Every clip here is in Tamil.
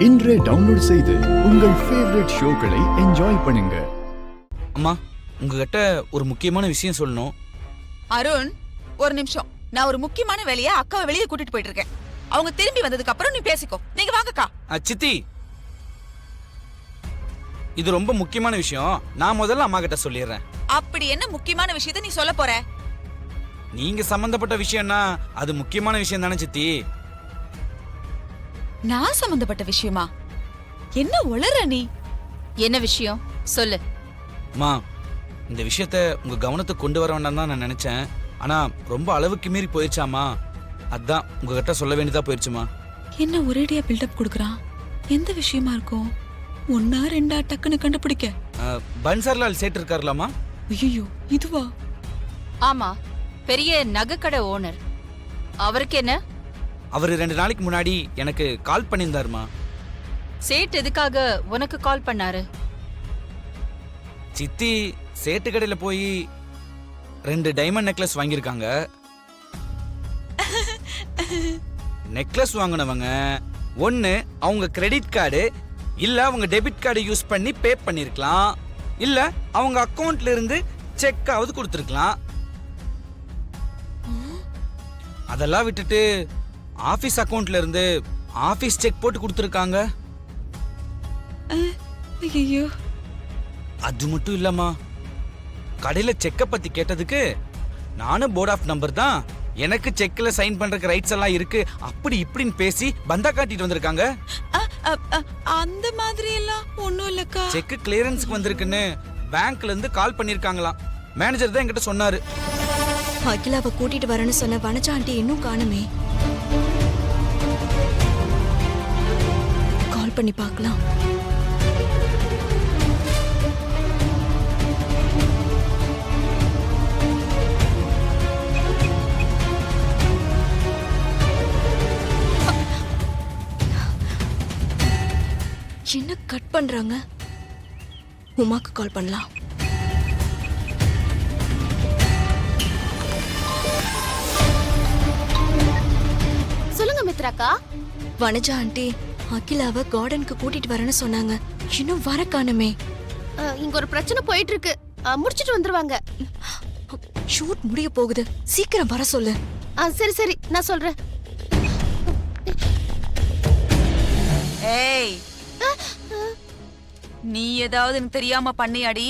இன்றே டவுன்லோட் செய்து உங்கள் ஃபேவரட் ஷோக்களை என்ஜாய் பண்ணுங்க. அம்மா, உங்ககிட்ட ஒரு முக்கியமான விஷயம் சொல்லணும். அருண், ஒரு நிமிஷம். நான் ஒரு முக்கியமான வேலையா அக்காவை வெளியே கூட்டிட்டு போயிட்டு இருக்கேன். அவங்க திரும்பி வந்ததுக்கு அப்புறம் நீ பேசிக்கோ. நீங்க வாங்கக்கா. சித்தி, இது ரொம்ப முக்கியமான விஷயம். நான் முதல்ல அம்மா கிட்ட சொல்லிடுறேன். அப்படி என்ன முக்கியமான விஷயத்தை நீ சொல்ல போற? நீங்க சம்பந்தப்பட்ட விஷயம்னா அது முக்கியமான விஷயம் தானே சித்தி? நான் சம்பந்தப்பட்ட விஷயமா? என்ன உளற நீ? என்ன விஷயம் சொல்லு. அம்மா, இந்த விஷயத்த உங்க கவனத்துக்கு கொண்டு வர வேண்டாம் தான் நான் நினைச்சேன். ஆனா ரொம்ப அளவுக்கு மீறி போயிடுச்சாமா. அதான் உங்ககிட்ட சொல்ல வேண்டியதா போயிடுச்சுமா. என்ன ஒரேடியா பில்டப் கொடுக்கறான்? எந்த விஷயமா இருக்கும்? ஒன்னா ரெண்டா டக்குன்னு கண்டுபிடிக்க. பன்சார்லால் சேட் இருக்காருலாமா? ஐயோ, இதுவா? ஆமா, பெரிய நகைக்கடை ஓனர். அவருக்கு என்ன? அவரு 2 நாளைக்கு முன்னாடி எனக்கு கால் பண்ணியிருந்தாருமா. சேட் எதுக்காக உனக்கு கால் பண்ணாரு? சித்தி சேட்டு கடையில போய் 2 டைமண்ட் நெக்லஸ் வாங்கியிருக்காங்க. நெக்லஸ் வாங்கினவங்க ஒன்னு அவங்க கிரெடிட் கார்டு இல்ல அவங்க டெபிட் கார்டு யூஸ் பண்ணி பே பண்ணிருக்கலாம், இல்ல அவங்க அக்கவுண்ட்ல இருந்து செக்காவது கொடுத்துருக்கலாம். அதெல்லாம் விட்டுட்டு ஆபீஸ் அக்கவுண்ட்ல இருந்து ஆபீஸ் செக் போட்டு கொடுத்துருக்காங்க. ஐயோ, அது மட்டும் இல்லம்மா, கடையில செக்க பத்தி கேட்டதுக்கு நானும் போர்ட் ஆஃப் நம்பர் தான், எனக்கு செக்ல சைன் பண்றதுக்கு ரைட்ஸ் எல்லாம் இருக்கு, அப்படி இப்படின்னு பேசி பந்தா காட்டிட்டு வந்திருக்காங்க. அந்த மாதிரி எல்லாம் ஒண்ணும் இல்லக்கா. செக் கிளியரன்ஸ்க்கு வந்திருக்குன்னு பேங்க்ல இருந்து கால் பண்ணிருக்காங்களாம். மேனேஜர் தான் என்கிட்ட சொன்னாரு. அகிலாவை கூட்டிட்டு வரேன்னு சொன்ன வனஜா ஆண்டி இன்னும் காணுமே. கால் பண்ணி பார்க்கலாம். என்ன கட் பண்றாங்க? உமாக்கு கால் பண்ணலாம். சொல்லுங்க மித்ராக்கா. வனஜா ஆண்டி அகிலாவை கார்டனுக்கு கூட்டிட்டு வரேன்னு சொன்னாங்க. இன்னும் வர காணுமே. இங்க ஒரு பிரச்சனை போயிட்டு இருக்கு. முடிச்சிட்டு வந்துருவாங்க. ஷூட் முடிய போகுது, சீக்கிரம் வர சொல்லு. சரி சரி, நான் சொல்றேன். ஏய், நீ ஏதாவது எனக்கு தெரியாம பண்ணியாடி?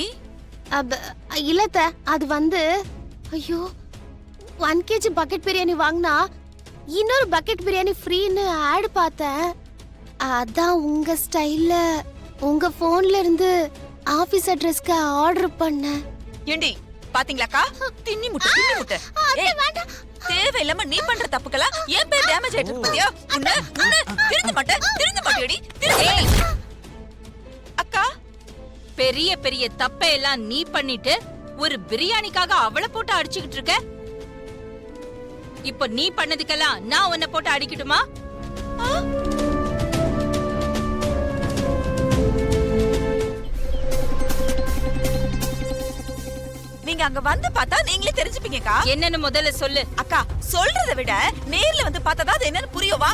இல்லத்த, அது வந்து ஐயோ 1 kg பக்கெட் பிரியாணி வாங்கினா இன்னொரு பக்கெட் பிரியாணி ஃப்ரீன்னு ஆட் பார்த்தேன். அதான் உங்க ஸ்டைல்ல உங்க போன்ல இருந்து ஆபீஸ் அட்ரஸ்க்கு ஆர்டர் பண்ணேன். ஏண்டி பாத்தீங்களாக்கா? தின்னி முட்டை தின்னி முட்டை. ஏய், வேண்டாம். தேவையில்லாம நீ பண்ற தப்புக்கெல்லாம் ஏன் பேர் டேமேஜ் ஆயிட்டு இருக்கு பாத்தியா? உன்ன திருந்த மாட்டேடி. ஏய், அக்கா, பெரிய பெரிய தப்பை எல்லாம் நீ பண்ணிட்டு ஒரு பிரியாணிக்காக அவளை போட்டு அடிச்சுக்கிட்டு இருக்க. இப்ப நீ பண்ணதுக்கெல்லாம் நான் உன்னை போட்டு அடிக்கட்டுமா? நீங்க அங்க வந்து பார்த்தா நீங்களே தெரிஞ்சுப்பீங்கக்கா. என்னன்னு முதல்ல சொல்லு. அக்கா, சொல்றதை விட நேர்ல வந்து பார்த்தா அது என்னன்னு புரியுமா?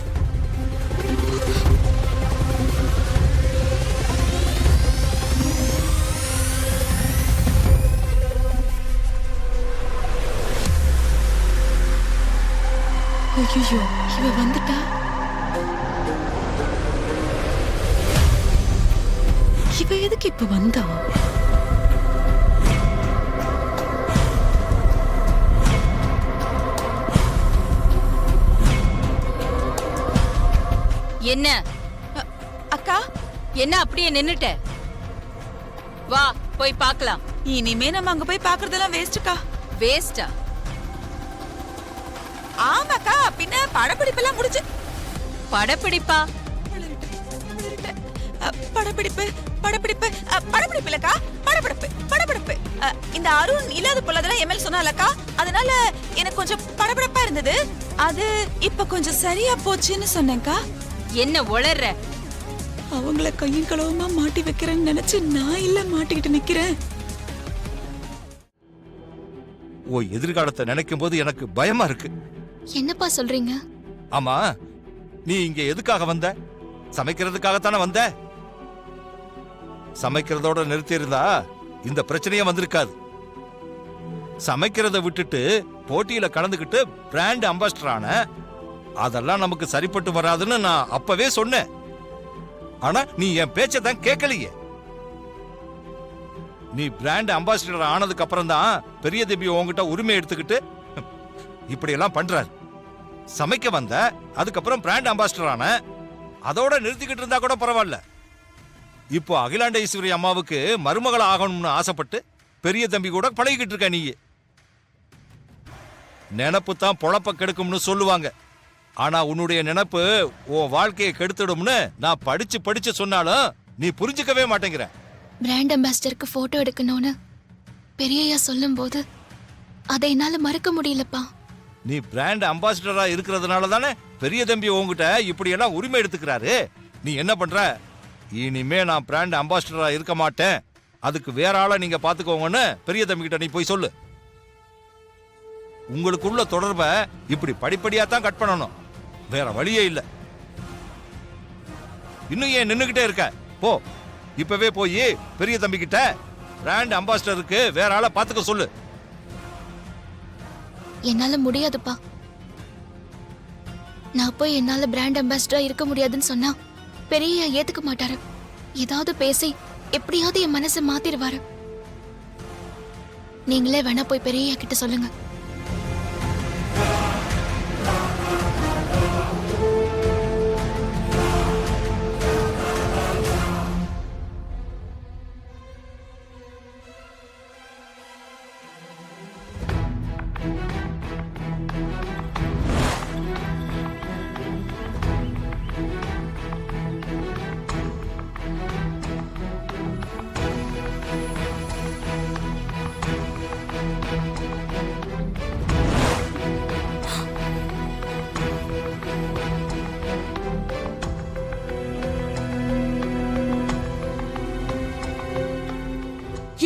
ஐயோ, இவ வந்துட்டா. இவ எதுக்கு இப்ப வந்தா? என்ன அக்கா, என்ன அப்படியே நின்னுட்ட? வா போய் பார்க்கலாம். இனிமே நம்ம அங்க போய் பாக்குறதெல்லாம் வேஸ்ட்க்கா. வேஸ்டா? ஆமாக்கா, பின்ன படப்பிடிப்பெல்லாம் முடிச்சு. படப்பிடிப்பா? படப்பிடிப்பு இல்லக்கா, படப்பிடிப்பு. இந்த அருண் இல்லாத போலதெல்லாம் எம்எல் சொன்னாலக்கா, அதனால எனக்கு கொஞ்சம் படபடப்பா இருந்தது. அது இப்ப கொஞ்சம் சரியா போச்சுன்னு சொன்னேன்க்கா. என்ன உளற? அவங்கள கையும் களவுமா மாட்டி வைக்கிறேன்னு நினைச்சு நான் இல்ல மாட்டிக்கிட்டு நிக்கிறேன். ஓ எதிர்காலத்தை நினைக்கும் போது எனக்கு பயமா இருக்கு. என்னப்பா சொல்றீங்க? ஆமா, நீ இங்க எதுக்காக வந்த? சமைக்கிறதுக்காகத்தானே வந்த. சமைக்கிறதோட நிறுத்தி இருந்தா இந்த பிரச்சனையே வந்திருக்காது. சமைக்கிறத விட்டுட்டு போட்டியில கலந்துக்கிட்டு பிராண்ட் அம்பாசிடர் ஆன, அதெல்லாம் நமக்கு சரிப்பட்டு வராதுன்னு நான் அப்பவே சொன்னேன். ஆனா நீ என் பேச்சை தான் கேட்கலையே. நீ பிராண்ட் அம்பாசிடர் ஆனதுக்கு அப்புறம் தான் பெரிய தம்பி உங்ககிட்ட உரிமை எடுத்துக்கிட்டு இப்படி எல்லாம் பண்றாரு. சமைக்க வந்த, அதுக்கப்புறம் பிராண்ட் அம்பாசிடர் ஆன, அதோட நிறுத்திக்கிட்டு இருந்தா கூட பரவாயில்ல. இப்போ அகிலாண்டேஸ்வரி அம்மாவுக்கு மருமகள் ஆகணும்னு ஆசைப்பட்டு பெரிய தம்பி கூட பழகிக்கிட்டு இருக்க. நீ நினப்பு தான் பொழப்ப கெடுக்கும்னு சொல்லுவாங்க. ஆனா உன்னுடைய நினைப்பு உன் வாழ்க்கையை கெடுத்துடும்னு நான் படிச்சு படிச்சு சொன்னாலும் நீ புரிஞ்சுக்கவே மாட்டேங்கிற. பிராண்ட் அம்பாசிடருக்கு போட்டோ எடுக்கணும்னு பெரியய்யா சொல்லும்போது அதை என்னால மறக்க முடியலப்பா. நீ பிராண்ட் அம்பாசிடரா இருக்கிறதுனால தானே பெரிய தம்பி உங்ககிட்ட இப்படி எல்லாம் உரிமை எடுத்துக்கிறாரு. நீ என்ன பண்ற? இனிமே நான் பிராண்ட் அம்பாசிடரா இருக்க மாட்டேன், அதுக்கு வேற ஆளை நீங்க பாத்துக்கோங்கன்னு பெரிய தம்பி கிட்ட நீ போய் சொல்லு. உங்களுக்குள்ள தொடர்பை இப்படி படிப்படியா தான் கட் பண்ணணும், வேற வழியே இல்ல. இன்னும் ஏன் நின்னுகிட்டே இருக்க? போ, இப்பவே போய் பெரிய தம்பி கிட்ட பிராண்ட் அம்பாசிடருக்கு வேற ஆளை பாத்துக்க சொல்லு. என்னால முடியாதுப்பா. நான் போய் என்னால பிராண்ட் அம்பாசிடரா இருக்க முடியாதுன்னு சொன்னா பெரியய்யா ஏத்துக்க மாட்டாரு. ஏதாவது பேசி எப்படியாவது என் மனசை மாத்திடுவாரு. நீங்களே வேணா போய் பெரியய்யா கிட்ட சொல்லுங்க.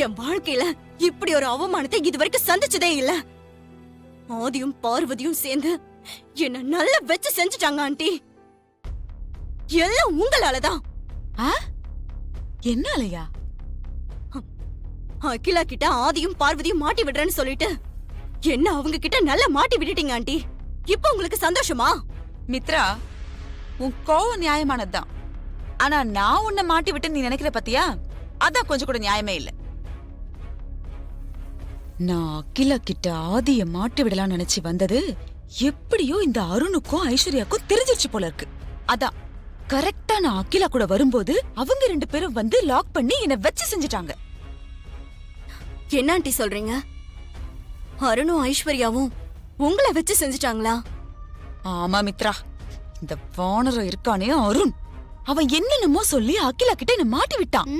என் வாழ்க்கையில இப்படி ஒரு அவமானத்தை இதுவரைக்கும் சந்திச்சதே இல்ல. ஆதியும் பார்வதியும் சேர்ந்து என்ன நல்லா வச்சு செஞ்சுட்டாங்க ஆண்டி. எல்லாம் உங்களாலதான். என்னாலயா? அகிலா கிட்ட ஆதியும் பார்வதியும் மாட்டி விடுறேன்னு சொல்லிட்டு என்ன அவங்க கிட்ட நல்லா மாட்டி விட்டுட்டீங்க ஆண்டி. இப்ப உங்களுக்கு சந்தோஷமா? மித்ரா, உன் கோவம் நியாயமானதுதான். ஆனா நான் உன்னை மாட்டி விட்டு நீ நினைக்கிற பத்தியா? அதான் கொஞ்சம் கூட நியாயமே இல்ல. நான் அகிலா கிட்ட ஆதிய மாட்டி விடலாம் நினைச்சு வந்தது எப்படியோ இந்த அருணுக்கும் ஐஸ்வர்யாக்கும் தெரிஞ்சிருச்சு போல இருக்கு. அதான் கரெக்டா நான் அகிலா கூட வரும்போது அவங்க 2 பேரும் வந்து லாக் பண்ணி என்ன வச்சு செஞ்சுட்டாங்க. என்ன ஆண்டி சொல்றீங்க? அருணும் ஐஸ்வர்யாவும் உங்களை வச்சு செஞ்சுட்டாங்களா? ஆமா மித்ரா, இந்த வானரம் இருக்கானே அருண், அவன் என்னென்னமோ சொல்லி அகிலா கிட்ட என்ன மாட்டி விட்டான்.